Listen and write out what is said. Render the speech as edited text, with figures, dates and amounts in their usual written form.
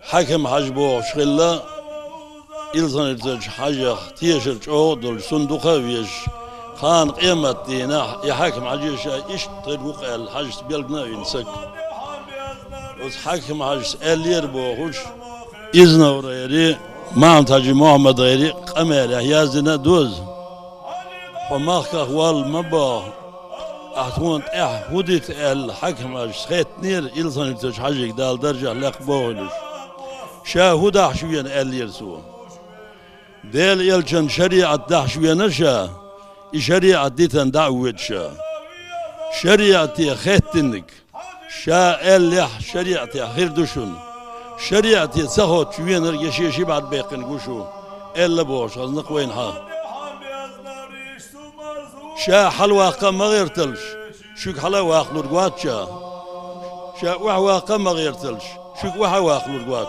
حكم حجبو شغلة إلزان الزج حاجة تيشر عودل صندوقة ويش خان قيمة دينا يحكم عجيش إيش تروق الحاج بيلقنا ينسك بس حكم عجيش اللي يربوهوش إذن وريري ما تاجي محمد غيري قمر يازنا دوز فما خوال مبا أحتوانت وديت الحكم عجيش خيت نير إلزان الزج حاجة دال درجة لقبوهلوش شاهد حشوين اللي يرسوه ديل يلجن شريعة دحشوية نشا شريعة ديتن دعوت شريعة خيتنك شا اللح شريعة خير دشون شريعة سهوت شوية نرجشي بعد بيقن قوشو إلا بوش أزنق وين ها شا حلوة ما غيرتلش شوك حلوة أخلو رقوات شا وحواقة ما غيرتلش شوك وحواقلو رقوات